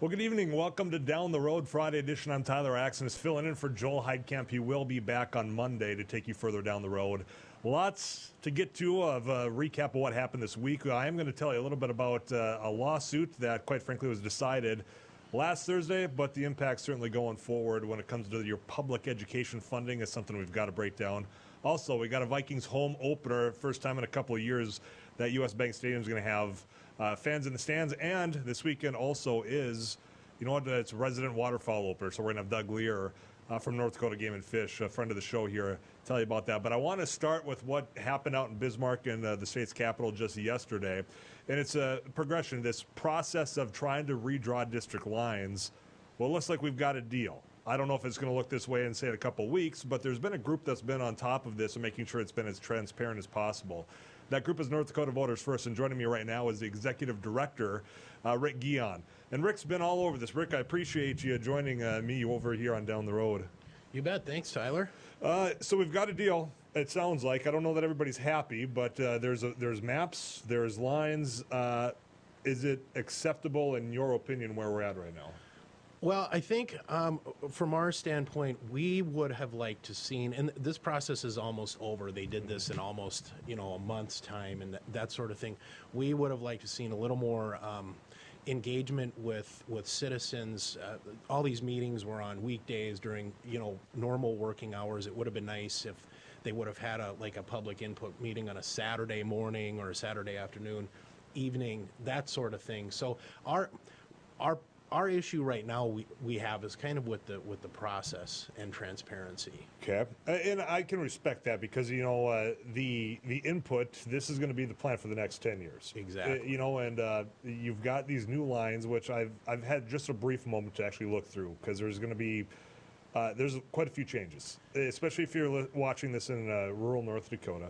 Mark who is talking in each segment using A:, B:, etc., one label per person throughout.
A: Well, good evening. Welcome to Down the Road Friday edition. I'm Tyler Axness, filling in for Joel Heitkamp. He will be back on Monday to take you further down the road. Lots to get to of a recap of what happened this week. I am going to tell you a little bit about a lawsuit that, quite frankly, was decided last Thursday, but the impact certainly going forward when it comes to your public education funding is something we've got to break down. Also, we got a Vikings home opener, first time in a couple of years that U.S. Bank Stadium is going to have fans in the stands, and this weekend also is, you know what, it's resident waterfowl opener, so we're going to have Doug Lear from North Dakota Game and Fish, a friend of the show here, tell you about that. But I want to start with what happened out in Bismarck and the state's capital just yesterday, and it's a progression, this process of trying to redraw district lines. Well, it looks like we've got a deal. I don't know if it's going to look this way in, say, a couple of weeks, but there's been a group that's been on top of this and making sure it's been as transparent as possible. That group is North Dakota Voters First, and joining me right now is the executive director, Rick Gion. And Rick's been all over this. Rick, I appreciate you joining me over here on Down the Road.
B: You bet. Thanks, Tyler.
A: So we've got a deal, it sounds like. I don't know that everybody's happy, but there's maps, there's lines. Is it acceptable, in your opinion, where we're at right now?
B: Well, I think from our standpoint, we would have liked to seen, and this process is almost over. They did this in almost, a month's time and that sort of thing. We would have liked to seen a little more engagement with citizens. All these meetings were on weekdays during, normal working hours. It would have been nice if they would have had a public input meeting on a Saturday morning or a Saturday afternoon, evening, that sort of thing. So our issue right now we have is kind of with the process and transparency.
A: Okay, and I can respect that because the input. This is going to be the plan for the next 10 years.
B: Exactly.
A: And you've got these new lines, which I've had just a brief moment to actually look through because there's going to be there's quite a few changes, especially if you're watching this in rural North Dakota.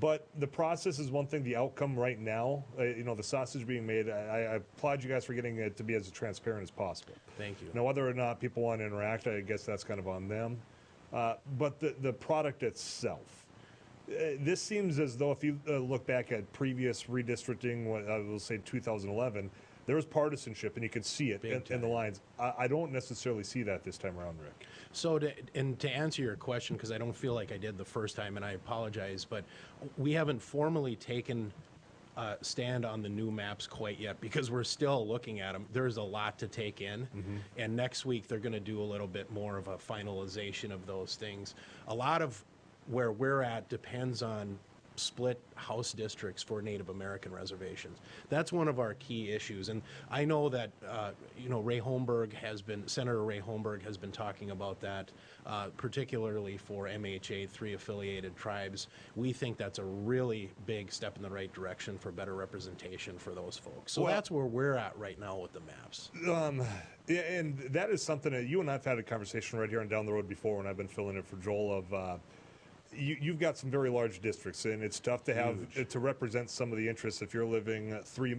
A: But the process is one thing. The outcome right now, the sausage being made, I applaud you guys for getting it to be as transparent as possible.
B: Thank you.
A: Now, whether or not people want to interact, I guess that's kind of on them. But the product itself, this seems as though if you look back at previous redistricting, I will say 2011, there was partisanship, and you could see it in the lines. I don't necessarily see that this time around, Rick.
B: So to answer your question, because I don't feel like I did the first time, and I apologize, but we haven't formally taken a stand on the new maps quite yet because we're still looking at them. There's a lot to take in, and next week they're going to do a little bit more of a finalization of those things. A lot of where we're at depends on split House districts for Native American reservations. That's one of our key issues, and I know that Senator Ray Holmberg has been talking about that, particularly for MHA 3 affiliated tribes. We think that's a really big step in the right direction for better representation for those folks. So that's where we're at right now with the maps.
A: And that is something that you and I've had a conversation right here on Down the Road before when I've been filling in for Joel of. You've got some very large districts, and it's tough to have to represent some of the interests if you're living 3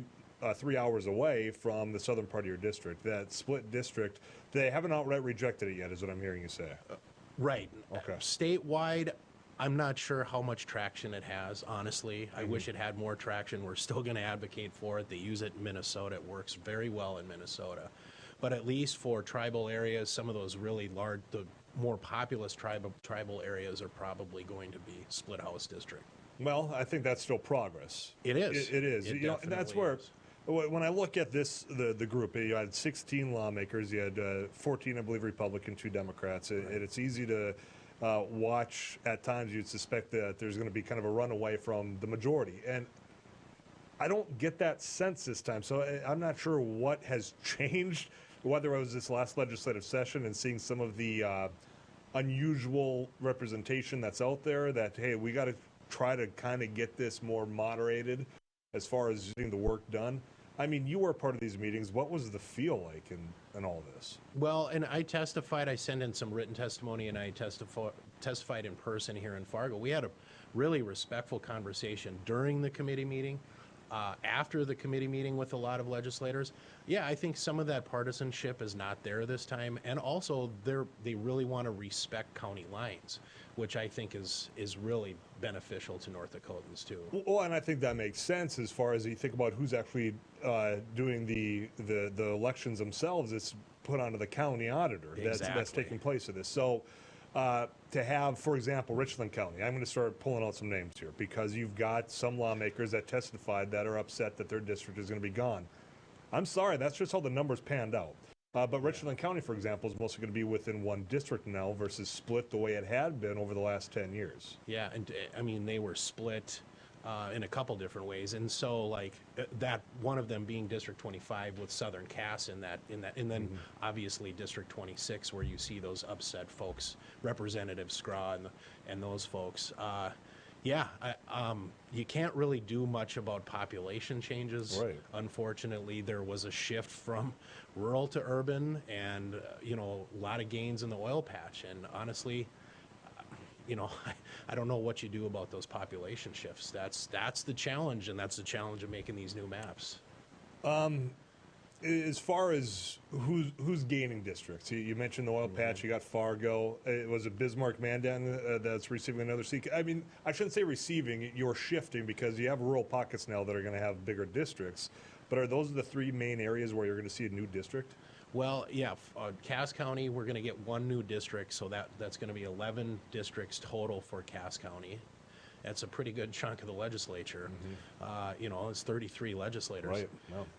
A: hours away from the southern part of your district. That split district, they haven't outright rejected it yet, is what I'm hearing you say.
B: Right.
A: Okay.
B: Statewide, I'm not sure how much traction it has, honestly. I wish it had more traction. We're still going to advocate for it. They use it in Minnesota. It works very well in Minnesota. But at least for tribal areas, some of those really large, the more populous tribal areas are probably going to be split House district.
A: Well, I think that's still progress.
B: It is.
A: It is.
B: It
A: and that's where,
B: is.
A: When I look at this, the group, you had 16 lawmakers, you had 14, I believe, Republican, 2 Democrats, and it's easy to watch at times. You'd suspect that there's going to be kind of a runaway from the majority, and I don't get that sense this time. So I'm not sure what has changed. Whether it was this last legislative session and seeing some of the unusual representation that's out there that, hey, we got to try to kind of get this more moderated as far as getting the work done. I mean, you were part of these meetings. What was the feel like in all this?
B: Well, and I testified. I sent in some written testimony, and I testified in person here in Fargo. We had a really respectful conversation during the committee meeting. after the committee meeting with a lot of legislators, yeah, I think some of that partisanship is not there this time, and also they really want to respect county lines, which I think is really beneficial to North Dakotans too.
A: Well, and I think that makes sense as far as you think about who's actually doing the elections themselves. It's put onto the county auditor that's taking place of this. So to have, for example, Richland County, I'm going to start pulling out some names here because you've got some lawmakers that testified that are upset that their district is going to be gone. I'm sorry, that's just how the numbers panned out. But Richland County, for example, is mostly going to be within one district now versus split the way it had been over the last 10 years.
B: Yeah, and I mean, they were split in a couple different ways. And so like that one of them being District 25 with Southern Cass in that, and then obviously District 26 where you see those upset folks, Representative Scraw and those folks. Yeah, you can't really do much about population changes.
A: Right.
B: Unfortunately, there was a shift from rural to urban and, a lot of gains in the oil patch. And honestly, I don't know what you do about those population shifts. That's the challenge, and that's the challenge of making these new maps.
A: As far as who's gaining districts, you mentioned the oil patch. You got Fargo. It was a Bismarck Mandan that's receiving another seat. I mean, I shouldn't say receiving. You're shifting because you have rural pockets now that are going to have bigger districts. But are those the three main areas where you're going to see a new district?
B: Well, yeah, Cass County, we're going to get one new district, so that's going to be 11 districts total for Cass County. That's a pretty good chunk of the legislature. It's 33 legislators.
A: Right.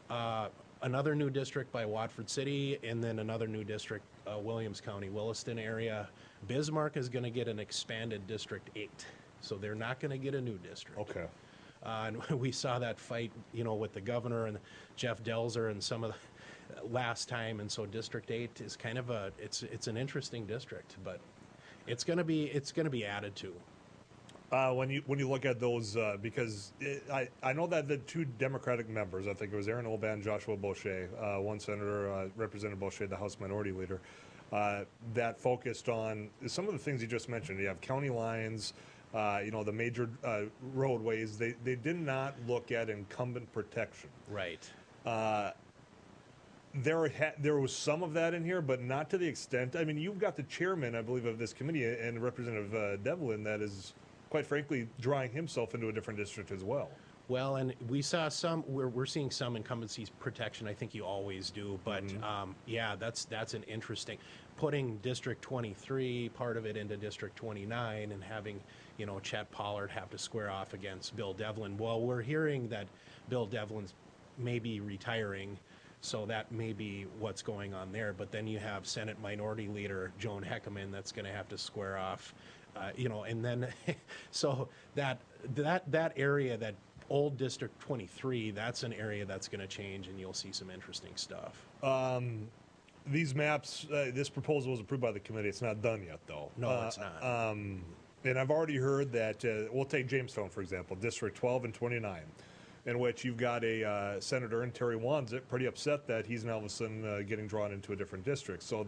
A: Wow.
B: Another new district by Watford City, and then another new district, Williams County, Williston area. Bismarck is going to get an expanded District 8, so they're not going to get a new district.
A: Okay.
B: And we saw that fight, with the governor and Jeff Delzer and some of the last time, and so District 8 is kind of it's an interesting district, but it's going to be added to.
A: When you look at those, because I know that the two Democratic members, I think it was Aaron Oban, Joshua Boucher, one senator, Representative Boucher, the House Minority Leader, that focused on some of the things you just mentioned. You have county lines, the major roadways. They did not look at incumbent protection.
B: Right.
A: There was some of that in here, but not to the extent. I mean, you've got the chairman, I believe, of this committee, and Representative Devlin, that is, quite frankly, drawing himself into a different district as well.
B: Well, and we saw some. We're seeing some incumbency protection. I think you always do, but yeah, that's an interesting. Putting District 23 part of it into District 29 and having Chet Pollard have to square off against Bill Devlin. Well, we're hearing that Bill Devlin's maybe retiring. So that may be what's going on there. But then you have Senate Minority Leader Joel Heitkamp that's going to have to square off, and then so that area, that old District 23, that's an area that's going to change, and you'll see some interesting stuff.
A: These maps, this proposal was approved by the committee. It's not done yet, though.
B: No, it's not.
A: And I've already heard that, we'll take Jamestown, for example, District 12 and 29. In which you've got a senator in Terry Wanzit pretty upset that he's now all of a sudden getting drawn into a different district. So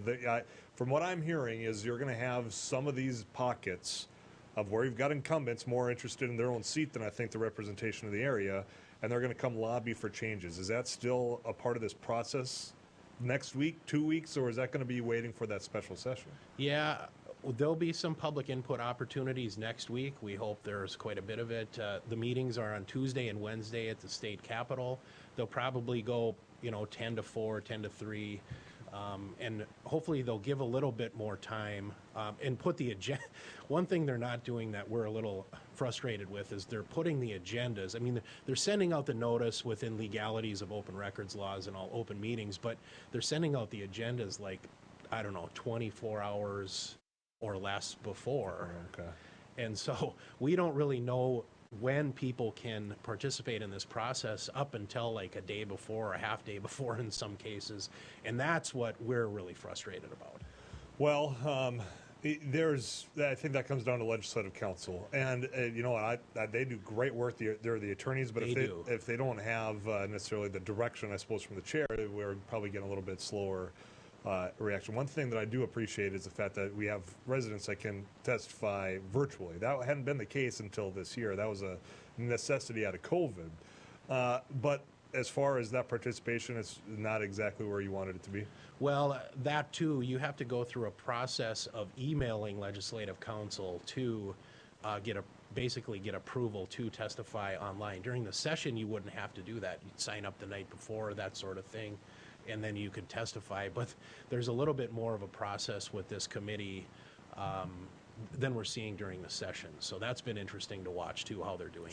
A: from what I'm hearing is you're going to have some of these pockets of where you've got incumbents more interested in their own seat than I think the representation of the area, and they're going to come lobby for changes. Is that still a part of this process next week, 2 weeks, or is that going to be waiting for that special session?
B: Yeah. There'll be some public input opportunities next week. We hope there's quite a bit of it. The meetings are on Tuesday and Wednesday at the state capitol. They'll probably go, 10 to 4, 10 to 3. And hopefully they'll give a little bit more time and put the agenda. One thing they're not doing that we're a little frustrated with is they're putting the agendas. I mean, they're sending out the notice within legalities of open records laws and all open meetings, but they're sending out the agendas 24 hours or less before.
A: Okay.
B: And so we don't really know when people can participate in this process up until a day before or a half day before in some cases. And that's what we're really frustrated about.
A: Well, I think that comes down to legislative council. And, they do great work. They're the attorneys, but if they don't have necessarily the direction, I suppose, from the chair, we're probably getting a little bit slower reaction. One thing that I do appreciate is the fact that we have residents that can testify virtually. That hadn't been the case until this year. That was a necessity out of COVID. But as far as that participation, it's not exactly where you wanted it to be.
B: Well, that too, you have to go through a process of emailing legislative counsel to basically get approval to testify online. During the session, you wouldn't have to do that. You'd sign up the night before, that sort of thing, and then you could testify. But there's a little bit more of a process with this committee than we're seeing during the session. So that's been interesting to watch too, how they're doing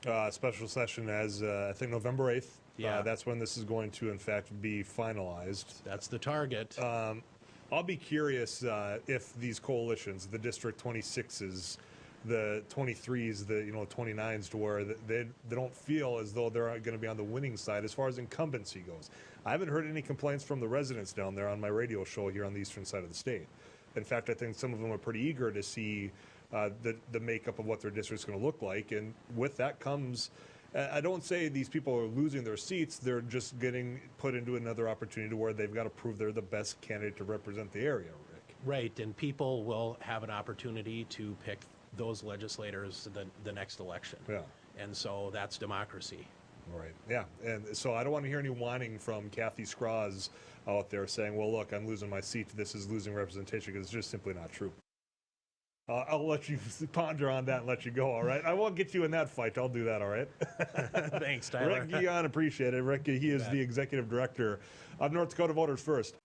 B: that.
A: Special session as I think November 8th.
B: Yeah.
A: That's when this is going to, in fact, be finalized.
B: That's the target.
A: I'll be curious if these coalitions, the District 26s, the 23s, the 29s, to where they don't feel as though they're going to be on the winning side as far as incumbency goes. I haven't heard any complaints from the residents down there on my radio show here on the eastern side of the state. In fact, I think some of them are pretty eager to see the makeup of what their district's going to look like, and with that comes. I don't say these people are losing their seats. They're just getting put into another opportunity where they've got to prove they're the best candidate to represent the area, Rick.
B: Right, and people will have an opportunity to pick those legislators the next election.
A: Yeah.
B: And so that's democracy.
A: Right. Yeah. And so I don't want to hear any whining from Kathy Scroz out there saying, well, look, I'm losing my seat. This is losing representation, because it's just simply not true. I'll let you ponder on that and let you go, all right? I won't get you in that fight. I'll do that, all right?
B: Thanks, Tyler.
A: Rick Gion, appreciate it. Rick, he is the executive director of North Dakota Voters First.